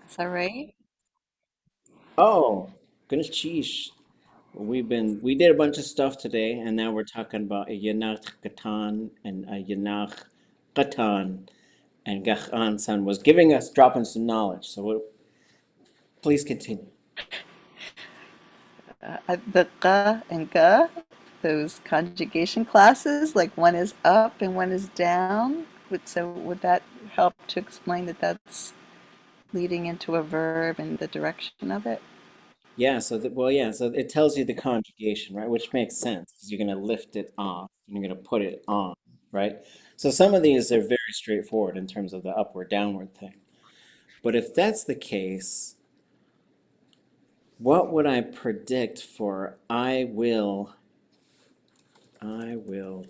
Is that right? Oh, goodness, sheesh. We did a bunch of stuff today, and now we're talking about a yanáax gataan and a yanáax gataan, and gataan san was giving us, dropping some knowledge. So please continue. The ga and ga, those conjugation classes, like one is up and one is down. Would that help to explain that that's leading into a verb and the direction of it? Yeah, so it tells you the conjugation, right? Which makes sense because you're going to lift it off and you're going to put it on, right? So some of these are very straightforward in terms of the upward downward thing. But if that's the case, what would I predict for I will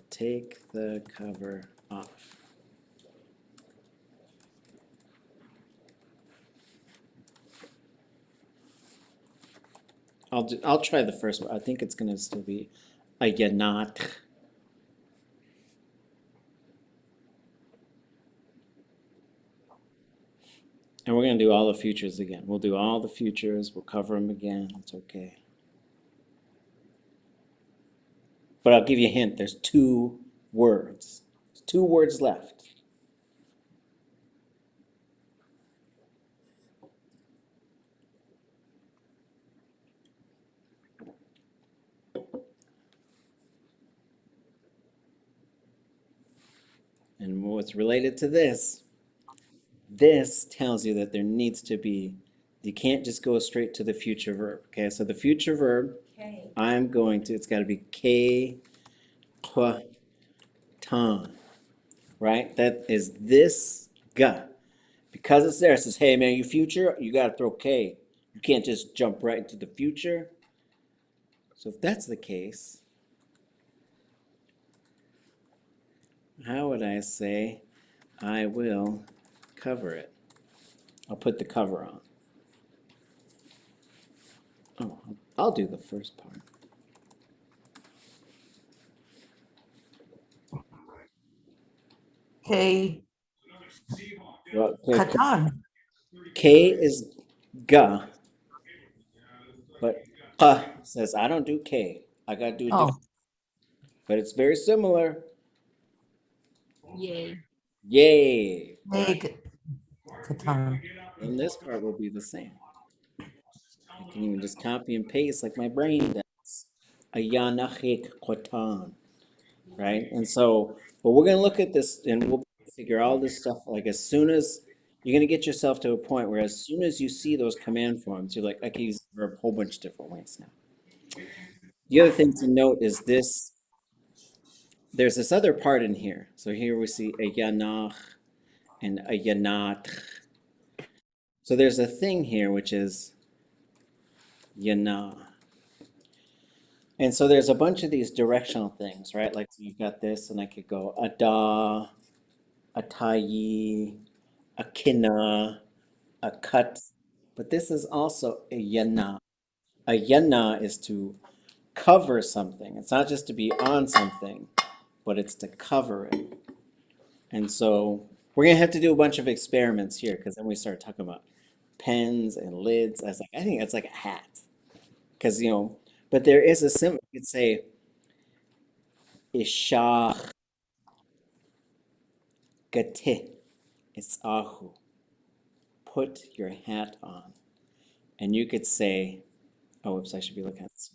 take the cover off. I'll try the first one. I think it's going to still be a yanáatx. And we're going to do all the futures again. We'll do all the futures. We'll cover them again. It's okay. But I'll give you a hint. There's two words. There's two words left. And what's related to this tells you that there needs to be, you can't just go straight to the future verb. Okay, so the future verb, it's got to be K, Kwa, Tan, right? That is this ga. Because it's there, it says, hey man, you future, you got to throw K. You can't just jump right into the future. So if that's the case, how would I say I will cover it? I'll put the cover on. Oh, I'll do the first part. K Well, Katan. K is ga, but ka says I don't do K. I gotta do a different, Oh, but it's very similar. Yay. Yay, right? K Katan. And this part will be the same. I can even just copy and paste like my brain does. A yanáax kotan, right? And so, but we're gonna look at this and we'll figure all this stuff like as soon as you're gonna get yourself to a point where as soon as you see those command forms, you're like, I can use it for a whole bunch of different ways now. The other thing to note is this, there's this other part in here. So here we see a yanáax and a yanáatx. So there's a thing here which is yana. And so there's a bunch of these directional things, right? Like you've got this, and I could go ada, atayi, akina, a cut. But this is also a yana. A yana is to cover something. It's not just to be on something, but it's to cover it. And so we're gonna have to do a bunch of experiments here because then we start talking about pens and lids. I was like, I think that's like a hat. Because but there is a symbol. You could say ishah gatih isahu. Put your hat on. And you could say, oh, whoops, I should be looking at this.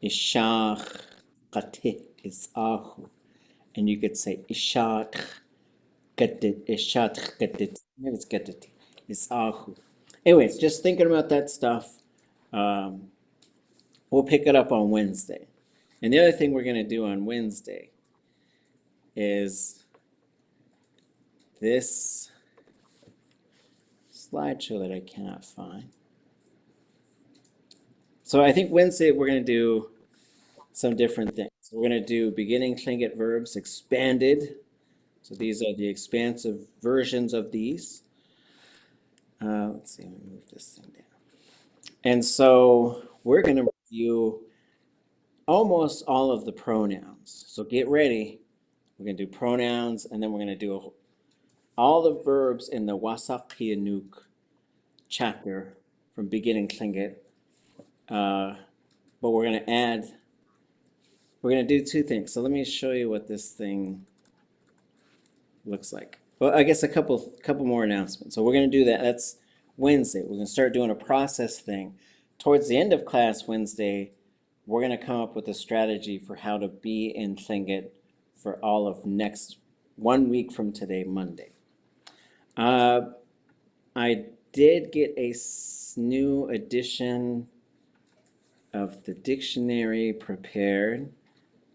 Ishah gatih isahu. And you could say ishat gatit, ishat gatit. Maybe it's gatit. Isahu. Anyways, just thinking about that stuff. Um, we'll pick it up on Wednesday. And the other thing we're going to do on Wednesday is this slideshow that I cannot find. So I think Wednesday we're going to do some different things. We're going to do beginning Tlingit verbs expanded. So these are the expansive versions of these. Let's see, let me move this thing down. And so we're going to review almost all of the pronouns. So get ready. We're going to do pronouns, and then we're going to do all the verbs in the wasak chapter from beginning Tlingit, but we're going to add, we're going to do two things. So let me show you what this thing looks like. Well, I guess a couple more announcements. So we're going to do that. That's Wednesday. We're going to start doing a process thing. Towards the end of class Wednesday, we're going to come up with a strategy for how to be in Tlingit for all of next 1 week from today, Monday. I did get a new edition of the dictionary prepared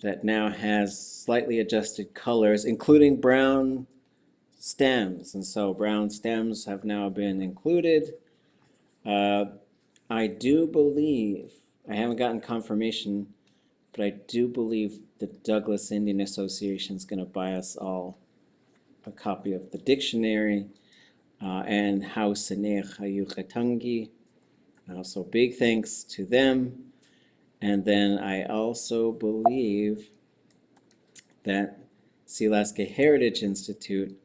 that now has slightly adjusted colors, including brown stems. And so brown stems have now been included. I do believe, I haven't gotten confirmation, but I do believe the Douglas Indian Association is going to buy us all a copy of the dictionary and How Senech Hayu Chetangi. So big thanks to them. And then I also believe that Silaska Heritage Institute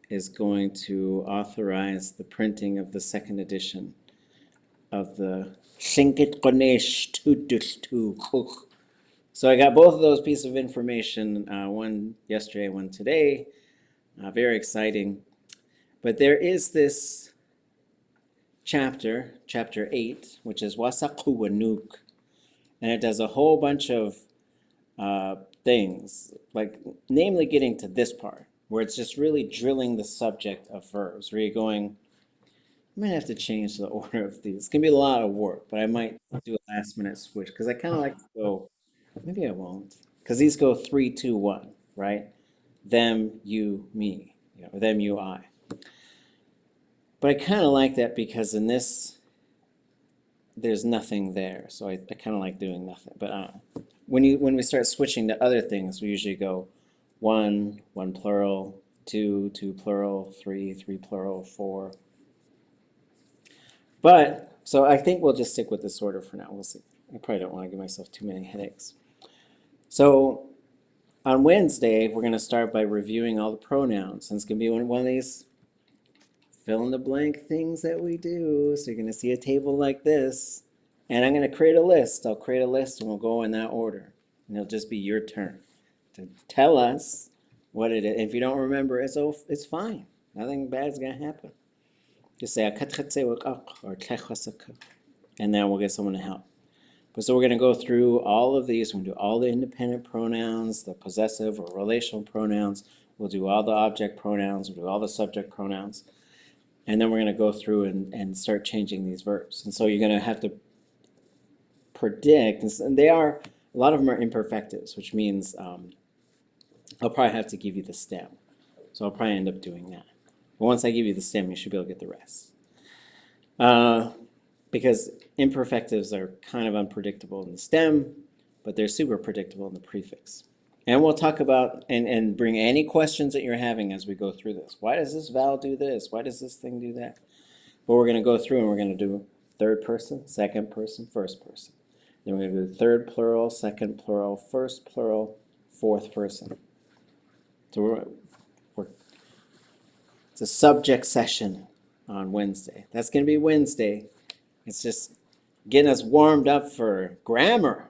is going to authorize the printing of the second edition of the Tlingit Ganesh Tudustu. So I got both of those pieces of information, one yesterday, one today. Very exciting. But there is this chapter 8, which is Wasakuwanuk, and it does a whole bunch of things, like namely getting to this part, where it's just really drilling the subject of verbs, where you're going, I might have to change the order of these. It's going to be a lot of work, but I might do a last minute switch, because I kind of like to go, maybe I won't, because these go 3, 2, 1, right? Them, you, me, or them, you, I. But I kind of like that because in this, there's nothing there. So I kind of like doing nothing. But when we start switching to other things, we usually go 1, 1 plural, 2, 2 plural, 3, 3 plural, 4. But, so I think we'll just stick with this order for now. We'll see. I probably don't want to give myself too many headaches. So on Wednesday, we're going to start by reviewing all the pronouns. And it's going to be one of these fill in the blank things that we do. So you're going to see a table like this. And I'm going to create a list. I'll create a list and we'll go in that order. And it'll just be your turn to tell us what it is. If you don't remember, it's fine. Nothing bad is going to happen. Just say, or and then we'll get someone to help. But so we're going to go through all of these. We'll do all the independent pronouns, the possessive or relational pronouns. We'll do all the object pronouns. We'll do all the subject pronouns. And then we're going to go through and start changing these verbs. And so you're going to have to predict, and they are, a lot of them are imperfectives, which means I'll probably have to give you the stem. So I'll probably end up doing that. But once I give you the stem, you should be able to get the rest. Because imperfectives are kind of unpredictable in the stem, but they're super predictable in the prefix. And we'll talk about and bring any questions that you're having as we go through this. Why does this vowel do this? Why does this thing do that? But we're going to go through and we're going to do third person, second person, first person. Then we're going to do third plural, second plural, first plural, fourth person. So it's a subject session on Wednesday. That's going to be Wednesday. It's just getting us warmed up for grammar.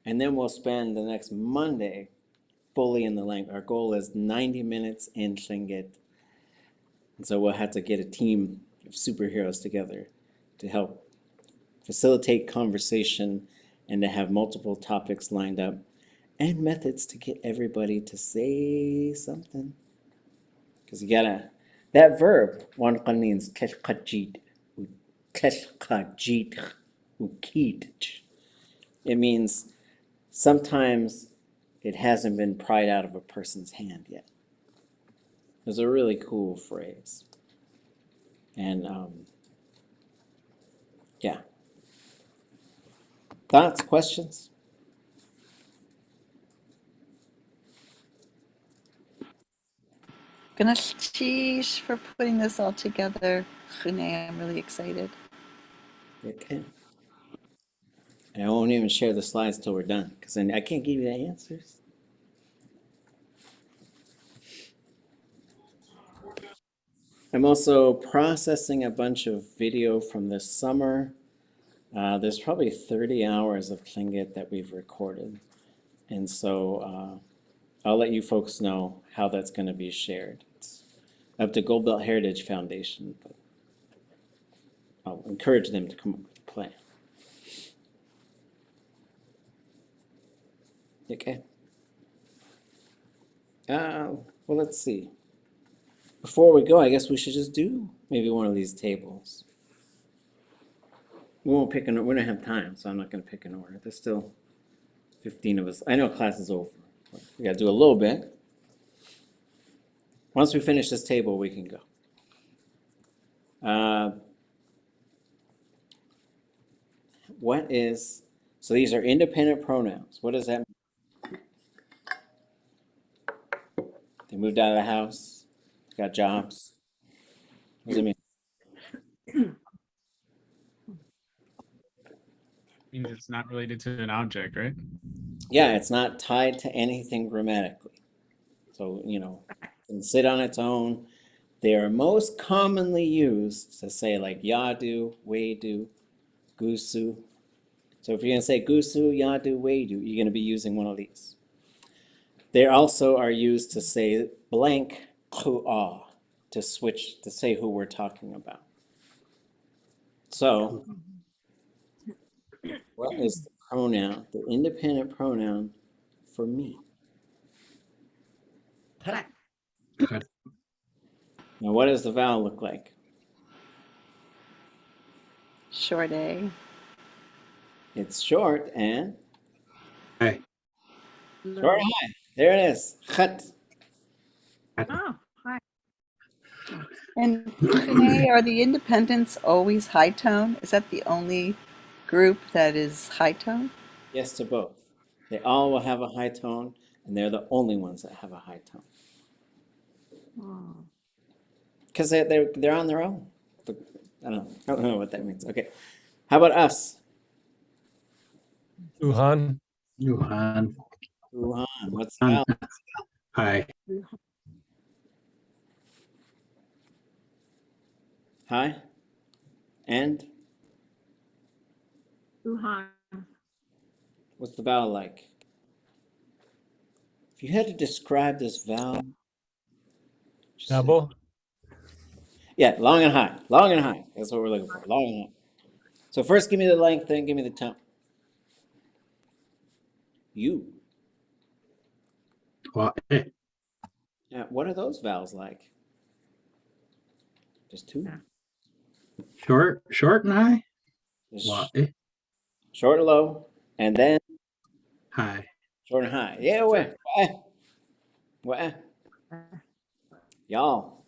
And then we'll spend the next Monday fully in the language. Our goal is 90 minutes in Tlingit. And so we'll have to get a team of superheroes together to help facilitate conversation and to have multiple topics lined up and methods to get everybody to say something. Because you gotta, that verb, one means tlechkajit, ukit. It means sometimes it hasn't been pried out of a person's hand yet. It's a really cool phrase. And yeah. Thoughts, questions? Ganesh for putting this all together. Renee, I'm really excited. Okay. And I won't even share the slides till we're done, because then I can't give you the answers. I'm also processing a bunch of video from this summer. There's probably 30 hours of Tlingit that we've recorded. And so I'll let you folks know how that's going to be shared. It's up to Gold Belt Heritage Foundation, but I'll encourage them to come up with a plan. Okay. Well, let's see. Before we go, I guess we should just do maybe one of these tables. We won't pick an order. We don't have time, so I'm not going to pick an order. There's still 15 of us. I know class is over. We got to do a little bit. Once we finish this table, we can go. What is, so these are independent pronouns. What does that mean? They moved out of the house, got jobs. What does it mean? Means it's not related to an object, right? Yeah, it's not tied to anything grammatically. So, you know, it can sit on its own. They are most commonly used to say like yadu, wedu, gusu. So if you're going to say gusu, yadu, wedu, you're going to be using one of these. They also are used to say blank, ku'ah, to switch, to say who we're talking about. So, what is the pronoun, the independent pronoun for me? Now, what does the vowel look like? Short A. It's short and Hi. short and high. There it is. Chat. Oh, hi. And Renee, are the independents always high tone? Is that the only group that is high tone? Yes to both. They all will have a high tone, and they're the only ones that have a high tone. Because they're on their own. I don't know what that means. Okay. How about us? Wuhan. Wuhan. Wuhan. What's the vowel? Hi. Hi? And? Wuhan. What's the vowel like? If you had to describe this vowel, just say- Double. Yeah, long and high. Long and high. That's what we're looking for. Long and high. So first give me the length, then give me the tone. You. What are those vowels like? Just two? Short and high. Just short and low, and then Hi. short and high. Yeah, where? Y'all.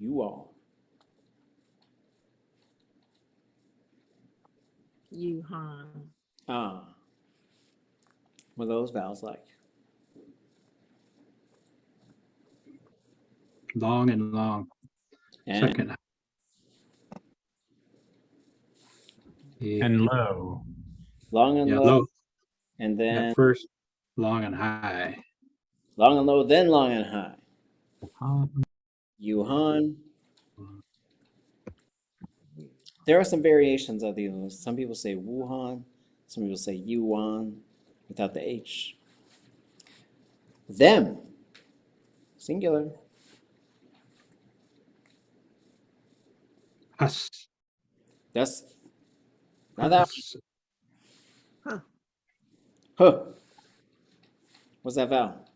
You all. Yuhan. Ah. What are those vowels like? Long and long. And Second. And low. long and Yeah, low, low. and Yeah, then first long and high. long and low, then long and high. Yuhan. There are some variations of these. Some people say Wuhan, some people say Yuan without the H. Them. Singular. Us. That's not that. Us. Huh. What's that vowel?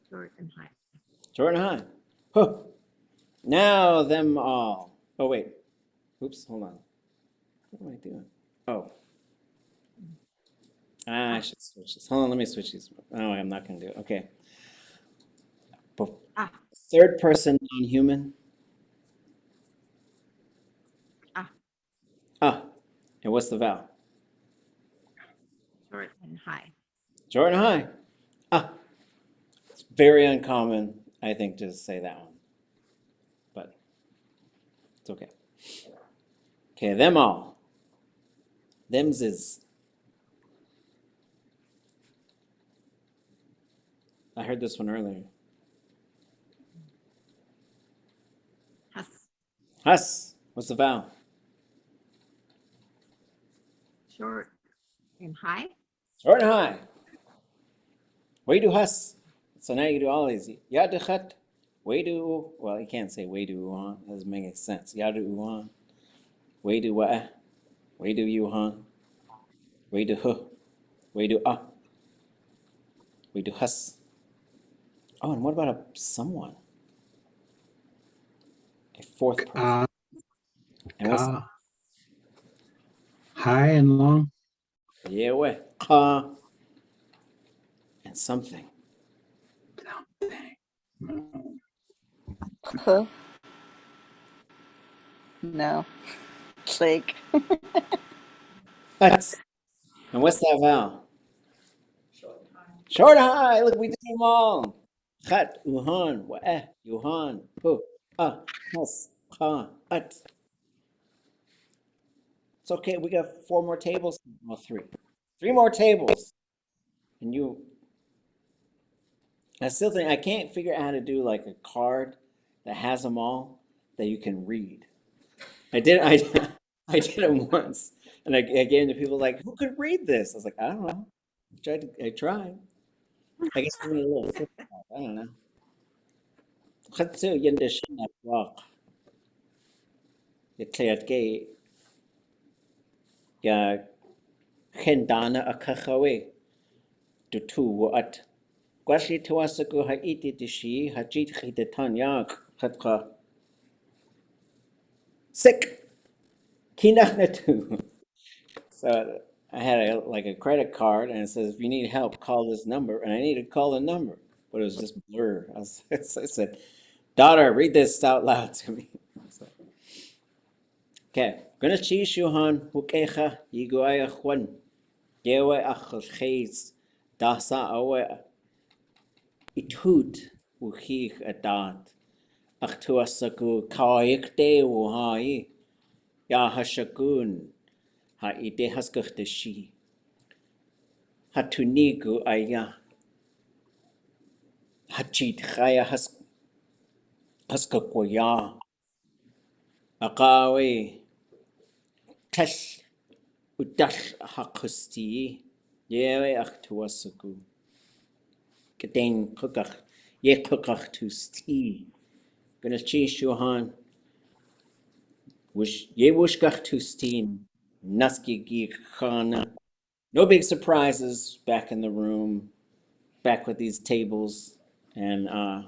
Short and high. Short and high. Huh. Now them all. Oh wait. Oops, hold on. What am I doing? Oh. I should switch this. Hold on, let me switch these. Oh, I'm not gonna do it. Okay. Third person non-human. Ah. And what's the vowel? Short and high. Short and high. Ah. It's very uncommon, I think, to say that one. But it's okay. Okay, them all. Them's is. I heard this one earlier. Hus. What's the vowel? Short and high. Short and high. Way do hus. So now you do all these. Yadichat. Way do. Well, you can't say way do uhan. That doesn't make any sense. Yadu uhan. Way do wa'ah. Way do yuhan. Way do huh. Way do ah. Way do hus. Oh, and what about a someone? A fourth person. Ka, And what's ka. High and long. yeah, way. Ka. And something. Huh? No. Like, Hut. And what's that vowel? Short and high. Look, we did them all. Chat, uhan, wa'eh, yuhan, hu, ah, hus, ka, at. It's okay. We got 4 more tables. Well, 3. 3 more tables. And I still think I can't figure out how to do like a card that has them all that you can read. I did it once, and I gave them to people like, who could read this? I was like, I don't know. I tried. I guess we need a little flip chart. I don't know. Chatsu yendeshin atwaq. Yatlayatke ya kendana akachawe. Dutu wat. Kwashi tawasaku haiti dishi hajit chidetan yak hatka. Sick. Kinach natu. So I had a credit card, and it says, if you need help, call this number. And I needed to call the number, but it was just blur. I said, daughter, read this out loud to me. So, okay. Gonna cheese Shuhan Hukecha Yiguaya Juan. Yewe Achels Dasa Awe Itut Wuhich Adat. Achtuasaku Kaikde Wuhai Yahashakun Ha Ide Haskachdeshi. Hatunigu aya hachit chaya haskakoya akawe tesh udash hakusti yewe aktuasaku kaden kukach ye kukach tu sti gonna chi shuhan wish ye wushkach tu steen naski gi khana. No big surprises back in the room, back with these tables, and I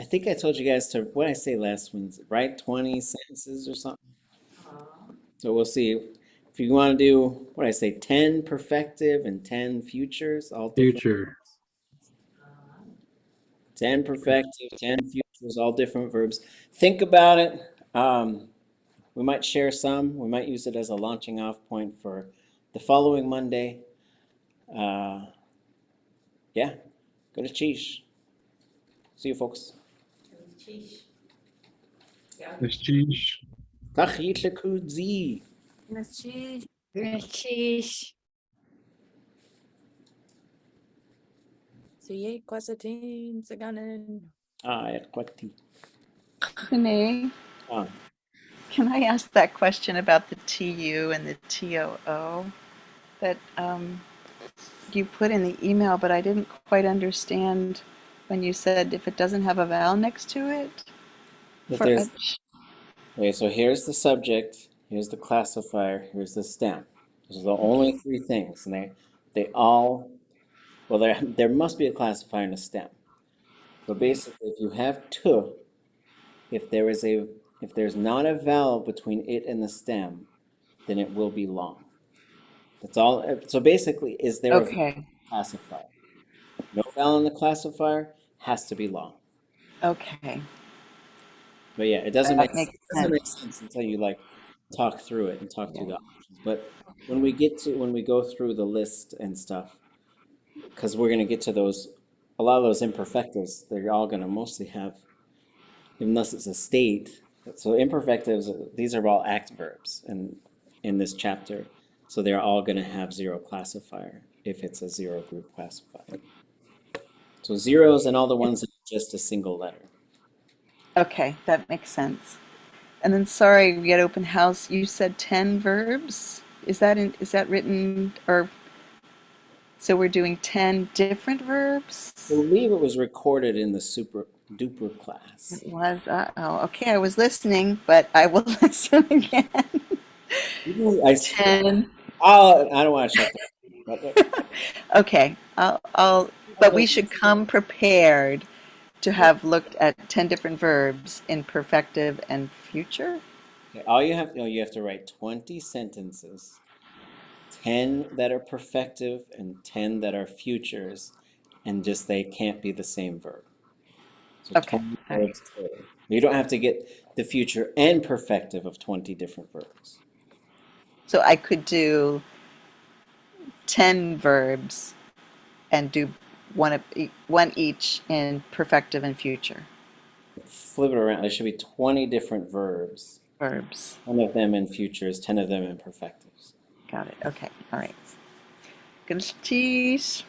think I told you guys to, what did I say last Wednesday, write 20 sentences or something. So we'll see. If you want to do, what did I say, 10 perfective and 10 futures, all different. Future. 10 perfective, 10 futures, all different verbs. Think about it. We might share some. We might use it as a launching off point for the following Monday. Yeah, go to Cheesh. See you, folks. Let's change. Kach yitlekudzi. Sheesh. Siye kwasatin saganan. Kwati. Renee, Ah. can I ask that question about the TU and the TOO that you put in the email, but I didn't quite understand when you said if it doesn't have a vowel next to it? If there's Okay, so here's the subject, here's the classifier, here's the stem. Those are the only 3 things, and they all, well, there must be a classifier and a stem. But basically, if you have tu, if there's not a vowel between it and the stem, then it will be long. That's all. So basically, is there a Okay, classifier? No vowel in the classifier has to be long. okay, But yeah, it doesn't that make makes make sense. sense until you like talk through it and talk through the options. But when we go through the list and stuff, because we're gonna get to those, a lot of those imperfectives, they're all gonna mostly have, unless it's a state. So imperfectives, these are all act verbs in this chapter. So they're all gonna have 0 classifier if it's a 0 group classifier. So zeros and all the ones that are just a single letter. Okay, that makes sense. And then, sorry, we had open house. You said 10 verbs. Is that written, or so we're doing 10 different verbs? I believe it was recorded in the super duper class. It was. Oh, okay. I was listening, but I will listen again. I 10. don't want to shut that. Okay. But we should come prepared to have looked at 10 different verbs in perfective and future. Okay, you have to write 20 sentences, 10 that are perfective and 10 that are futures, and just they can't be the same verb. So Okay. 20 All right. verbs total. You don't have to get the future and perfective of 20 different verbs. So I could do 10 verbs and do one each in perfective and future Flip it around. There should be 20 different verbs. verbs. 10 of them in futures, 10 of them in perfectives. Got it. Okay. All right. Good. Yagen.